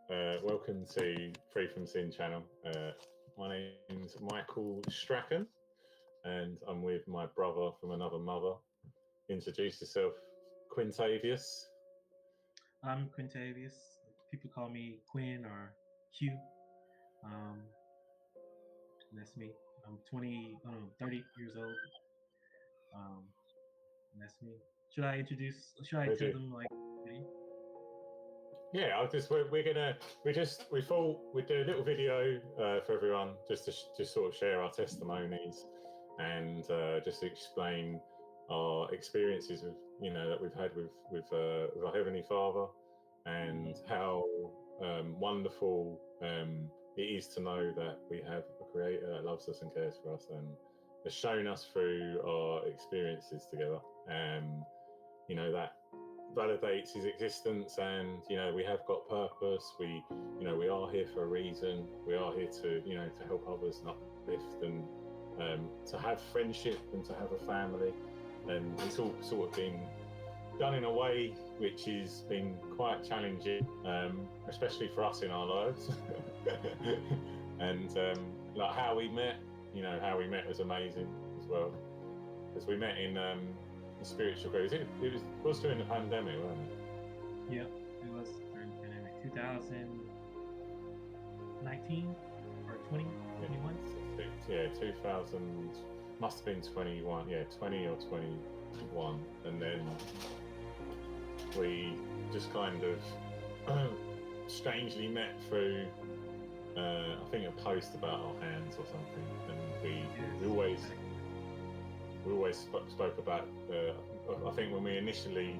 Welcome to Free From Sin channel. My name's Michael Strachan, and I'm with my brother from another mother. Introduce yourself, Quintavious. I'm Quintavious. People call me Quinn or Q. That's me. I'm 30 years old. That's me. Should I tell them like me? Yeah, we thought we'd do a little video for everyone just to sort of share our testimonies and just to explain our experiences with that we've had with our Heavenly Father, and how wonderful it is to know that we have a Creator that loves us and cares for us and has shown us through our experiences together. That validates His existence, and we have got purpose. We are here for a reason. We are here to help others and uplift, and to have friendship and to have a family. And it's all sort of been done in a way which has been quite challenging, especially for us in our lives. And like how we met was amazing as well, because we met in the spiritual group. It was during the pandemic, wasn't it? Yeah, it was during the pandemic. 2019 or 2021? Yeah, 2000 must have been 21. Yeah, 20 or 21, and then we just kind of strangely met through I think a post about our hands or something, and we always spoke about I think when we initially,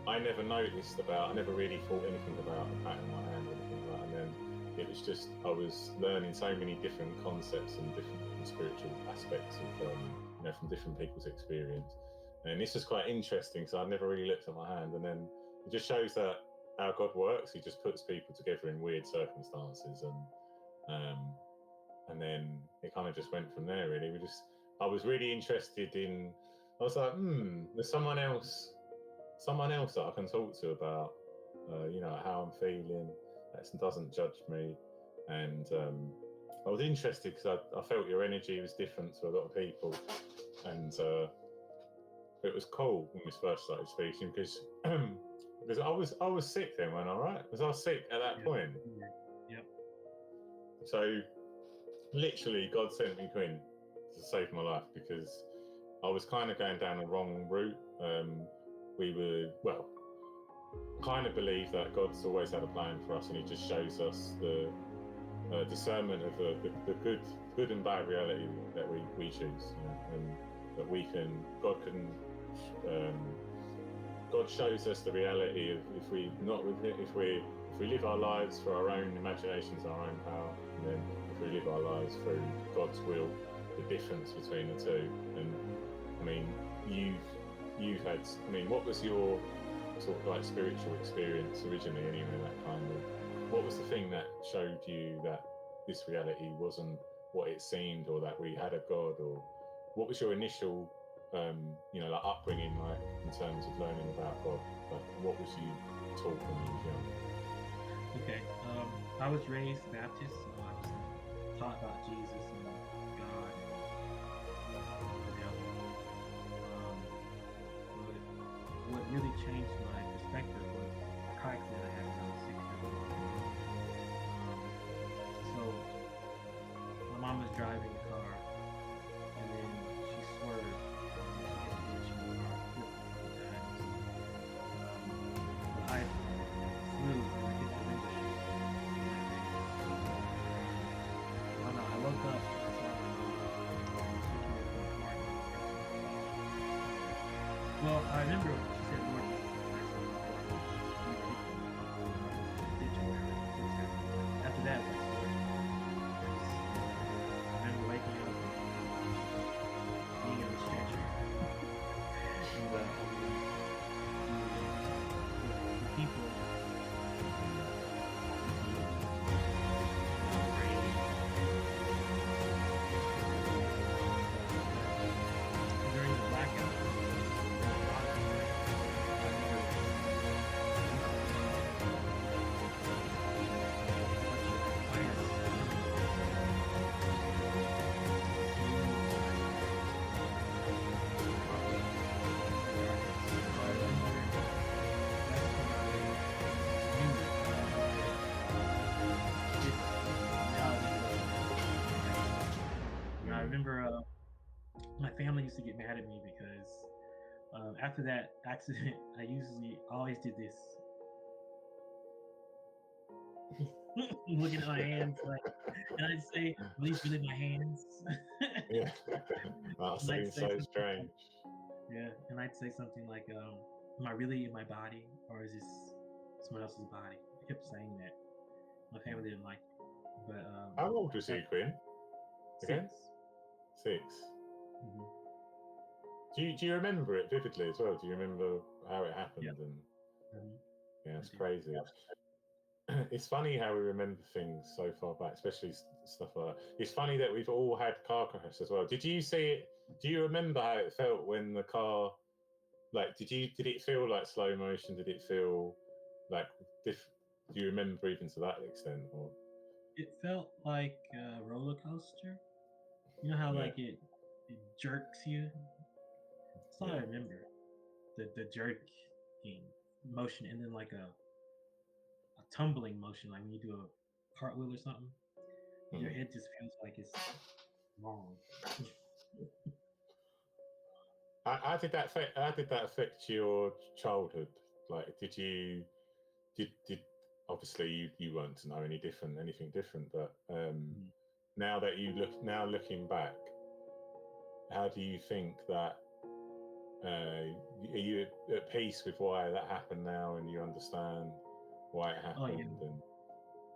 I never really thought anything about a pattern in my hand or anything like that, and then it was just, I was learning so many different concepts and different spiritual aspects of from different people's experience. And this was quite interesting because I'd never really looked at my hand, and then it just shows that how God works. He just puts people together in weird circumstances, and then it kind of just went from there, really. I was really interested in, I was like, there's someone else that I can talk to about, how I'm feeling, that doesn't judge me. And I was interested because I felt your energy was different to a lot of people. And it was cool when we first started speaking, because I was sick then, wasn't I, right? Was I sick at that point? Yep. So literally God sent me Quinn to save my life, because I was kind of going down the wrong route. Kind of believe that God's always had a plan for us, and He just shows us the discernment of the good and bad reality that we choose, and that God shows us the reality of if we live our lives for our own imaginations, our own power, and then if we live our lives through God's will, the difference between the two. And I mean, what was your sort of like spiritual experience originally anyway, what was the thing that showed you that this reality wasn't what it seemed, or that we had a God? Or what was your initial upbringing like in terms of learning about God? Like, what was you taught when you was young? Okay, I was raised Baptist, so I was taught about Jesus and God and the devil. What really changed my perspective was a car accident I had when I was 6 years old. So my mom was driving the car, and then she swerved. I flew and I hit the windshield. I woke up and I saw my mom. Well, I remember she said more than after that, I remember waking up and being in the stretcher. And the people during the blackout, my family used to get mad at me because after that accident, I usually always did this, looking at my hands, like, and I'd say, "Are these really my hands?" Yeah. That And I'd seems say so something like, strange. yeah, and I'd say something like, "Am I really in my body, or is this someone else's body?" I kept saying that. My family didn't like it, but How old was at you, Quinn? Again? 6. 6. Mhm. Do you remember it vividly as well? Do you remember how it Yeah. happened? And Mhm. yeah, I it's do. crazy. It's funny how we remember things so far back, especially stuff like that. It's funny that we've all had car crashes as well. Did you see it? Do you remember how it felt when the car, like, did it feel like slow motion? Did it feel like do you remember even to that extent? Or It felt like a roller coaster. You know how yeah, like it jerks you? That's all I yeah. remember. The jerking motion, and then like a tumbling motion, like when you do a cartwheel or something. Your Mhm. head just feels like it's wrong. How did that affect your childhood? Like, did obviously you weren't to know anything different, but Mm. now that looking back, how do you think that are you at peace with why that happened now, and you understand why it Oh yeah, happened? And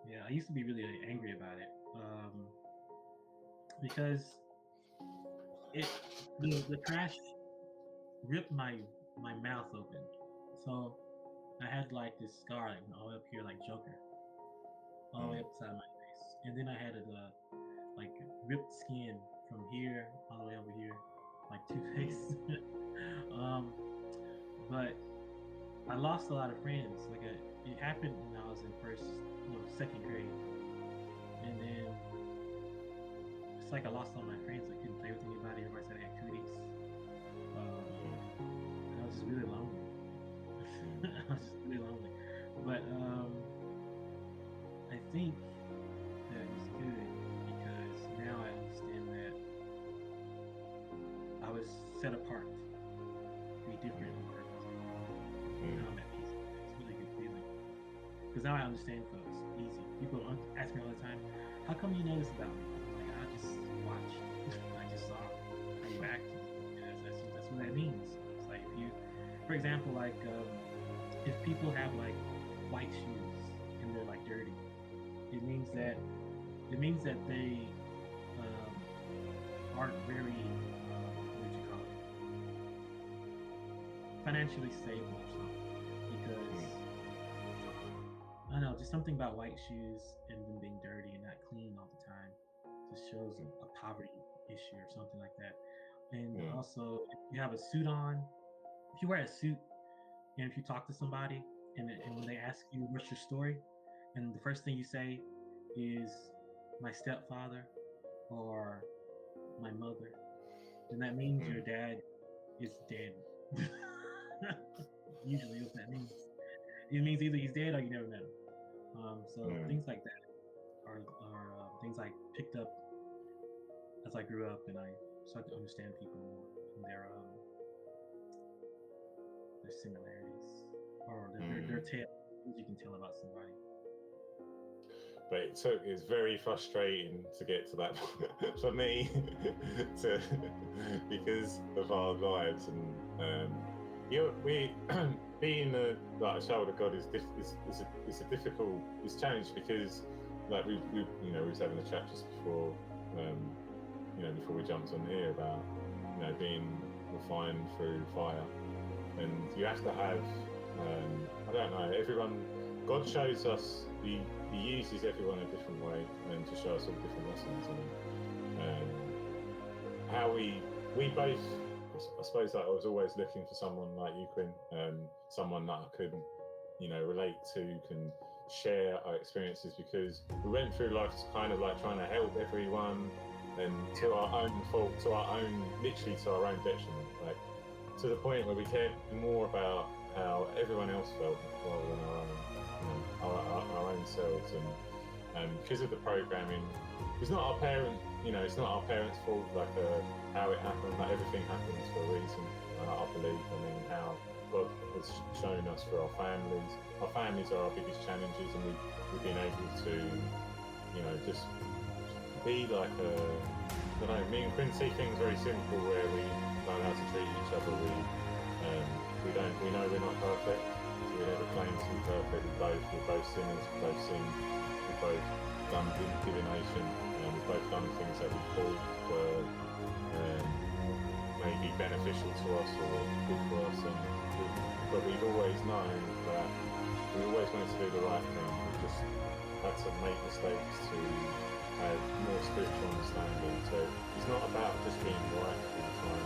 yeah. I used to be really angry about it because it the crash ripped my mouth open, so I had like this scar like all up here like Joker, all the way mm, up the side of my face, and then I had like ripped skin from here all the way over here, like Two Face. mm, um, but I lost a lot of friends. It happened when I was in second grade, and then it's like I lost all my friends. I couldn't play with anybody. Everybody said I had cooties. And I was just really lonely. mm, I was just really lonely. But I think that was good because now I understand that I was set apart to be different on purpose. mm, Now I'm at peace. It's a really good feeling. Because now I understand folks easy. People ask me all the time, "How come you know this about me?" I'm like, I just watched. I just saw how you acted. And that's what that means. It's like if you, for example, like if people have like white shoes and they're like dirty, it means mm, that they um, aren't very what would you call it, financially stable or something. Because mm, I don't know, just something about white shoes and them being dirty and not clean all the time just shows a poverty issue or something like that. And mm, also, if you have a suit on, if you wear a suit and if you talk to somebody and when they ask you what's your story, and the first thing you say is my stepfather or my mother, then that means mm, your dad is dead. Usually, what that means. It means either he's dead or you never met him. So mm. things like that are things I picked up as I grew up and I started to understand people more and their similarities or their Mm. tale, things you can tell about somebody. But it's very frustrating to get to that point for me to because of our lives, and we being like a child of God is a difficult challenge, because like we was having a chat just before before we jumped on here about being refined through fire, and you have to have I don't know, everyone, God shows us, he uses everyone a different way and to show us all different lessons, and how we both, I suppose that I was always looking for someone like you, Quinn, someone that I could relate to, can share our experiences, because we went through life kind of like trying to help everyone, and to our own fault, literally to our own detriment, like to the point where we cared more about how everyone else felt rather than our own, our own selves. And because of the programming, it's not our parent, it's not our parents' fault. Like how it happened, like everything happens for a reason. I believe. I mean, how God has shown us for our families. Our families are our biggest challenges, and we've been able to, just be like a. I don't know. Me and Quinn see things very simple, where we know how to treat each other. We know we're not perfect. So we never claim to be perfect. We're both sinners. We both sin. We've both done divination. We've both done things that we thought were maybe beneficial to us or good for us, but we've always known that we always wanted to do the right thing. We just had to make mistakes to have more spiritual understanding. So it's not about just being right all the time,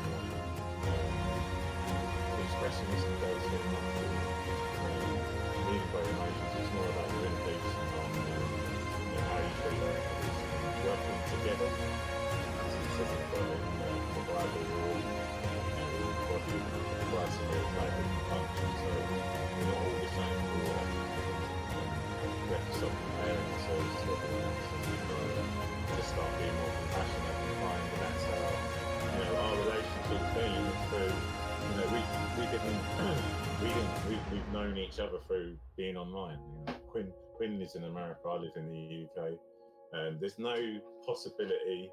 expressing this and those things, leading by emotions. It's more about your inner peace and how you treat others, working together. As it says in the Bible, we're all the body of Christ, and we're all different functions. So we're not all the same. We have to stop comparing ourselves to everyone else, and just start being more compassionate and kind. And that's how our relationship's been through. We've known each other through being online. Quinn lives in America, I live in the UK. There's no possibility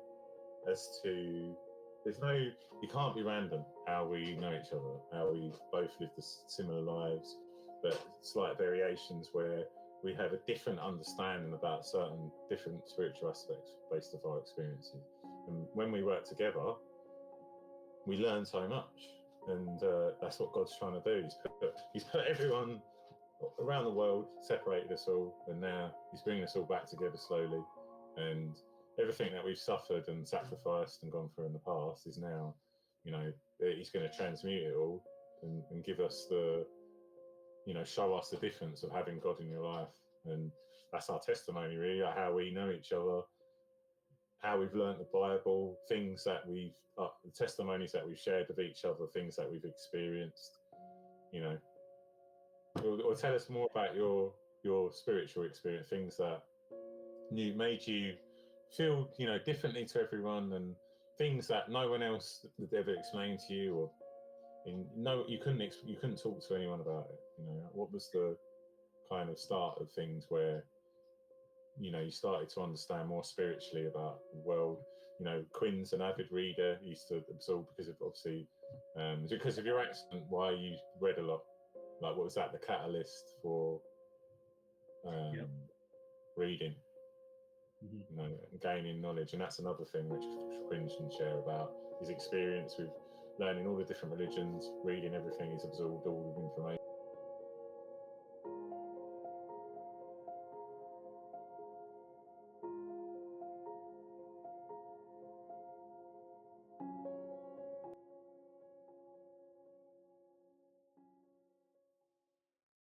you can't be random how we know each other, how we both live similar lives, but slight variations where we have a different understanding about certain different spiritual aspects based off our experiences. And when we work together, we learn so much. And that's what God's trying to do. He's put everyone around the world, separated us all, and now he's bringing us all back together slowly. And everything that we've suffered and sacrificed and gone through in the past is now, he's going to transmute it all and give us show us the difference of having God in your life. And that's our testimony, really, like how we know each other, how we've learned the Bible, things that the testimonies that we've shared with each other, things that we've experienced, or tell us more about your spiritual experience, things that made you feel, differently to everyone, and things that no one else would ever explain to you, or you couldn't talk to anyone about it. What was the kind of start of things where you started to understand more spiritually about the world? Quinn's an avid reader. He used to absorb because of your accent. Why you read a lot? Like, what was that? The catalyst for reading, gaining knowledge. And that's another thing which Quinn can share about his experience with learning all the different religions, reading everything. He's absorbed all of the information.